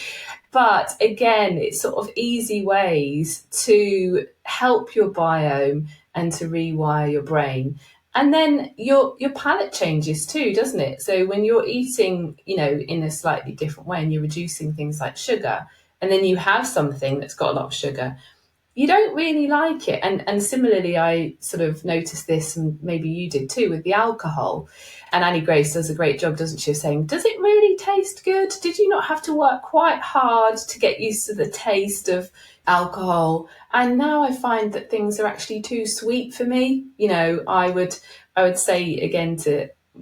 But again, it's sort of easy ways to help your biome and to rewire your brain. And then your palate changes too, doesn't it? So when you're eating, in a slightly different way and you're reducing things like sugar, and then you have something that's got a lot of sugar, you don't really like it. And similarly, I sort of noticed this, and maybe you did too, with the alcohol. And Annie Grace does a great job, doesn't she, of saying, does it really taste good? Did you not have to work quite hard to get used to the taste of alcohol? And now I find that things are actually too sweet for me. I would say again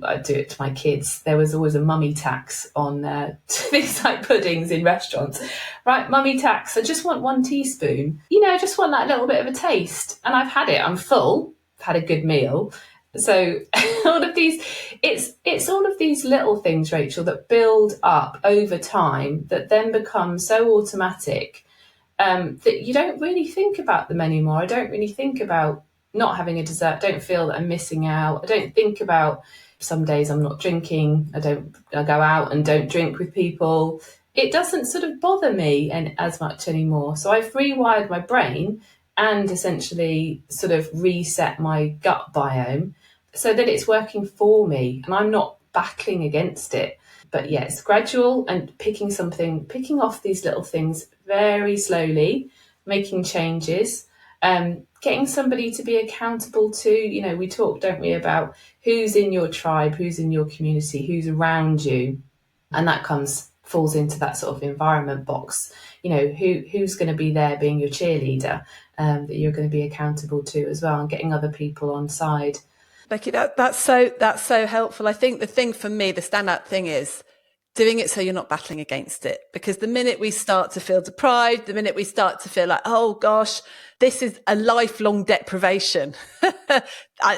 I do it to my kids. There was always a mummy tax on things like puddings in restaurants. Right, mummy tax. I just want 1 teaspoon. I just want that little bit of a taste. And I've had it. I'm full. I've had a good meal. So all of these, it's all of these little things, Rachel, that build up over time that then become so automatic that you don't really think about them anymore. I don't really think about not having a dessert. I don't feel that I'm missing out. I don't think about some days I'm not drinking. I go out and don't drink with people. It doesn't sort of bother me as much anymore. So I've rewired my brain and essentially sort of reset my gut biome so that it's working for me and I'm not battling against it. But yeah, it's gradual and picking off these little things very slowly, making changes, getting somebody to be accountable to. We talk, don't we, about who's in your tribe, who's in your community, who's around you. And that falls into that sort of environment box. Who's going to be there being your cheerleader, that you're going to be accountable to as well, and getting other people on side. Becky, that's so helpful. I think the thing for me, the standout thing is doing it so you're not battling against it. Because the minute we start to feel deprived, the minute we start to feel like, oh gosh, this is a lifelong deprivation.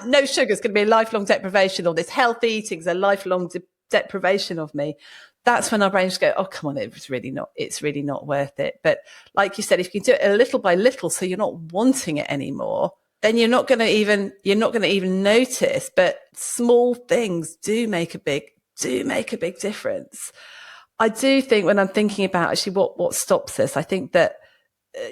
No sugar is going to be a lifelong deprivation, or this healthy eating is a lifelong deprivation of me. That's when our brains go, oh, come on, it's really not worth it. But like you said, if you do it a little by little, so you're not wanting it anymore, then you're not going to even notice. But small things do make a big difference. I do think when I'm thinking about actually what stops this, I think that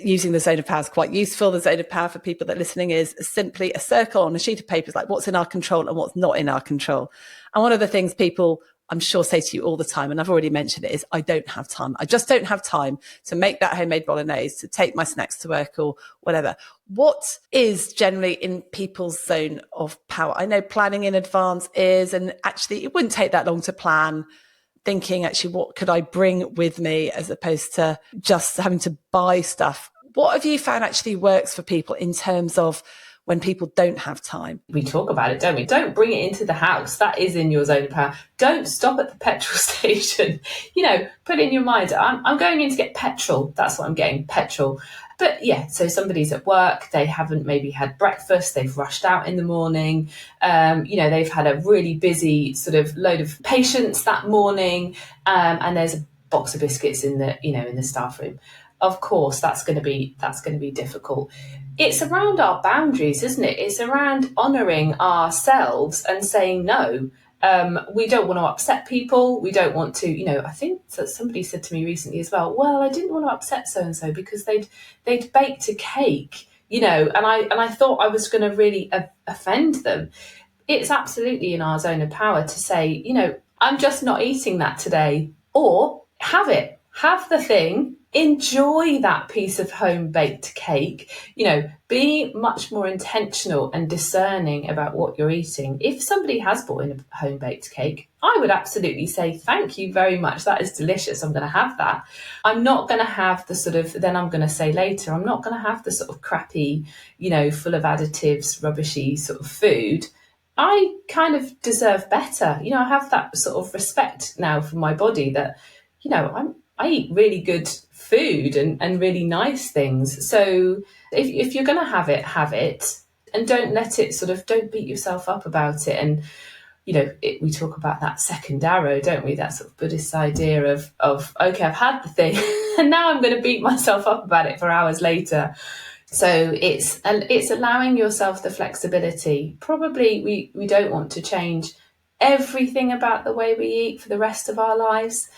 using the zone of power is quite useful. The zone of power for people that are listening is simply a circle on a sheet of paper. It's like what's in our control and what's not in our control. And one of the things people, I'm sure, say to you all the time, and I've already mentioned it, is I don't have time. I just don't have time to make that homemade bolognese, to take my snacks to work or whatever. What is generally in people's zone of power? I know planning in advance is, and actually it wouldn't take that long to plan, thinking actually what could I bring with me as opposed to just having to buy stuff. What have you found actually works for people in terms of when people don't have time? We talk about it, don't we? Don't bring it into the house. That is in your zone of power. Don't stop at the petrol station. Put in your mind, I'm going in to get petrol. That's what I'm getting, petrol. But yeah, so somebody's at work, they haven't maybe had breakfast, they've rushed out in the morning, they've had a really busy sort of load of patients that morning, and there's a box of biscuits in the staff room. of course that's going to be difficult. It's around our boundaries, isn't it? It's around honouring ourselves and saying no. We don't want to upset people. We don't want to, I think that somebody said to me recently as well, I didn't want to upset so-and-so because they'd baked a cake, and I thought I was going to really offend them. It's absolutely in our zone of power to say, I'm just not eating that today, or have the thing, enjoy that piece of home baked cake, be much more intentional and discerning about what you're eating. If somebody has bought in a home baked cake, I would absolutely say, thank you very much. That is delicious. I'm going to have that. I'm not going to have the sort of, then I'm going to say later, I'm not going to have the sort of crappy, full of additives, rubbishy sort of food. I kind of deserve better. I have that sort of respect now for my body that, I eat really good food and really nice things. So if you're going to have it, and don't let it don't beat yourself up about it. And, we talk about that second arrow, don't we? That sort of Buddhist idea of okay, I've had the thing and now I'm going to beat myself up about it for hours later. So it's allowing yourself the flexibility. Probably we don't want to change everything about the way we eat for the rest of our lives.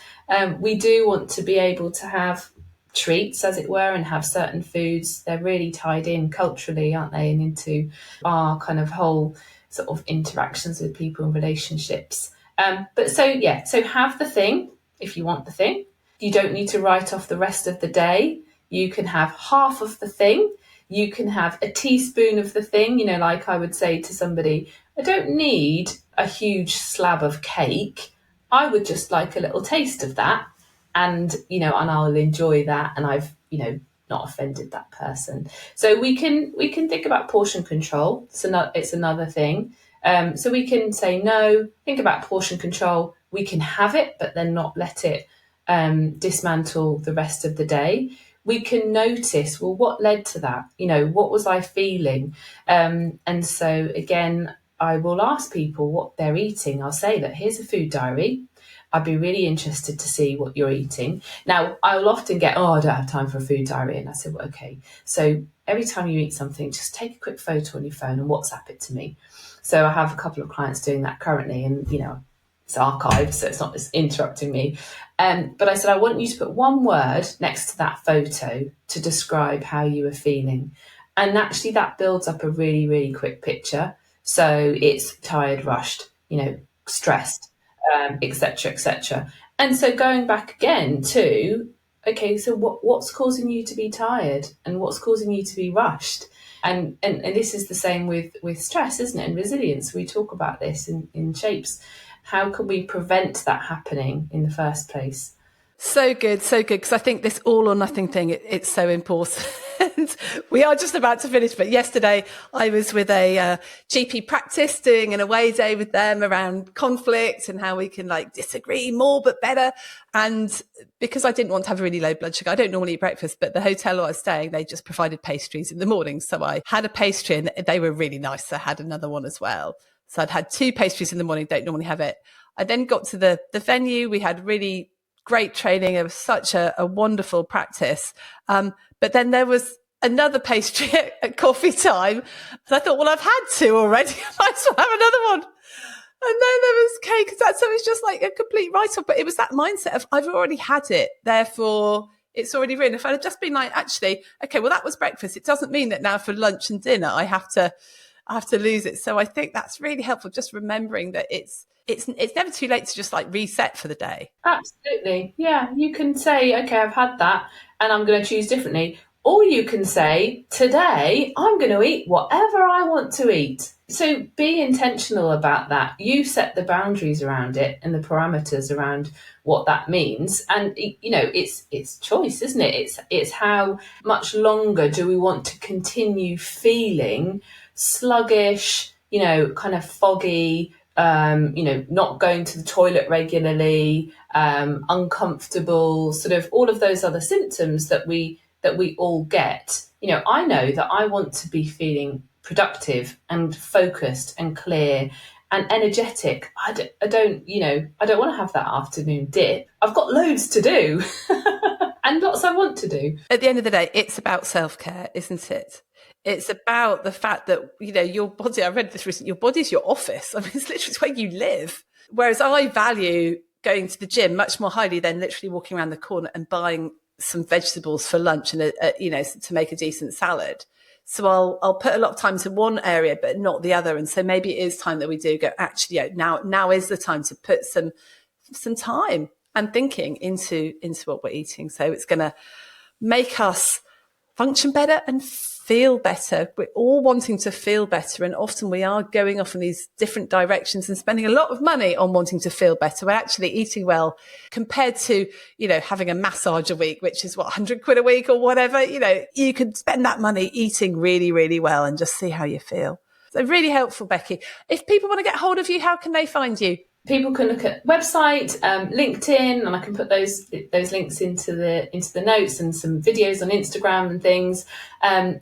We do want to be able to have treats, as it were, and have certain foods. They're really tied in culturally, aren't they, and into our kind of whole sort of interactions with people and relationships. So have the thing if you want the thing. You don't need to write off the rest of the day. You can have half of the thing. You can have a teaspoon of the thing, like I would say to somebody, I don't need a huge slab of cake. I would just like a little taste of that. And, and I'll enjoy that. And I've, not offended that person. So we can think about portion control. So it's another thing. So we can say no, think about portion control. We can have it, but then not let it dismantle the rest of the day. We can notice, well, what led to that? What was I feeling? And so again, I will ask people what they're eating. I'll say that here's a food diary. I'd be really interested to see what you're eating. Now, I will often get, I don't have time for a food diary. And I say, well, okay. So every time you eat something, just take a quick photo on your phone and WhatsApp it to me. So I have a couple of clients doing that currently, and, it's archived, so it's not just interrupting me. But I said, I want you to put one word next to that photo to describe how you were feeling. And actually that builds up a really, really quick picture. So it's tired, rushed, stressed, etc., etc. And so going back again to, okay, so what's causing you to be tired and what's causing you to be rushed? And this is the same with stress, isn't it? And resilience. We talk about this in Shapes. How can we prevent that happening in the first place? So good, because I think this all or nothing thing, it's so important. We are just about to finish, but yesterday I was with a GP practice doing an away day with them around conflict and how we can disagree more but better. And because I didn't want to have really low blood sugar, I don't normally eat breakfast, but the hotel where I was staying, they just provided pastries in the morning. So I had a pastry and they were really nice. So I had another one as well. So I'd had 2 pastries in the morning, don't normally have it. I then got to the venue. We had really great training. It was such a wonderful practice. But then there was another pastry at coffee time. And I thought, well, I've had 2 already. I might as well have another one. And then there was cake. So it's just like a complete write-off. But it was that mindset of I've already had it. Therefore, it's already written. If I'd have just been actually, okay, well, that was breakfast. It doesn't mean that now for lunch and dinner, I have to lose it. So I think that's really helpful. Just remembering that it's never too late to just reset for the day. Absolutely. Yeah. You can say, okay, I've had that and I'm going to choose differently. Or you can say, today I'm going to eat whatever I want to eat. So be intentional about that. You set the boundaries around it and the parameters around what that means. And, it's choice, isn't it? It's how much longer do we want to continue feeling sluggish, kind of foggy, not going to the toilet regularly, uncomfortable, sort of all of those other symptoms that we all get. I know that I want to be feeling productive and focused and clear and energetic. I don't want to have that afternoon dip. I've got loads to do. and lots I want to do. At the end of the day, it's about self-care, isn't it? It's about the fact that, your body, I read this recently, your body is your office. I mean, it's literally where you live. Whereas I value going to the gym much more highly than literally walking around the corner and buying some vegetables for lunch and, to make a decent salad. So I'll put a lot of time to one area, but not the other. And so maybe it is time that we do go, actually, now is the time to put some time and thinking into what we're eating. So it's going to make us function better and feel better. We're all wanting to feel better, and often we are going off in these different directions and spending a lot of money on wanting to feel better. We're actually eating well compared to, having a massage a week, which is 100 quid a week or whatever. You could spend that money eating really, really well and just see how you feel. So really helpful, Becky. If people want to get hold of you, how can they find you? People can look at website, LinkedIn, and I can put those links into the notes, and some videos on Instagram and things.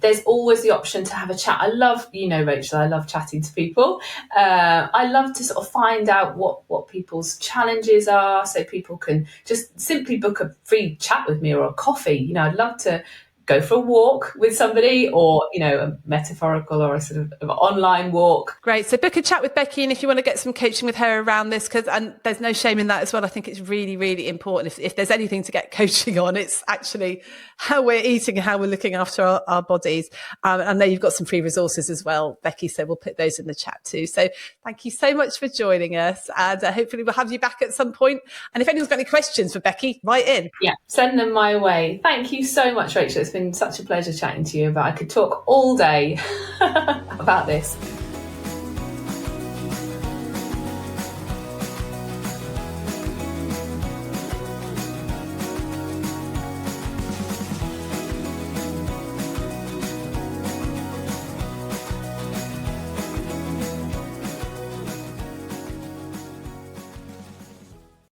There's always the option to have a chat. I love, Rachel, I love chatting to people. I love to sort of find out what people's challenges are, so people can just simply book a free chat with me or a coffee. I'd love to go for a walk with somebody, or, a metaphorical or a sort of online walk. Great. So book a chat with Becky. And if you want to get some coaching with her around this, and there's no shame in that as well. I think it's really, really important. If there's anything to get coaching on, it's actually how we're eating and how we're looking after our bodies. I know you've got some free resources as well, Becky, so we'll put those in the chat too. So thank you so much for joining us, and hopefully we'll have you back at some point. And if anyone's got any questions for Becky, write in. Yeah, send them my way. Thank you so much, Rachel. It's been such a pleasure chatting to you. But I could talk all day about this.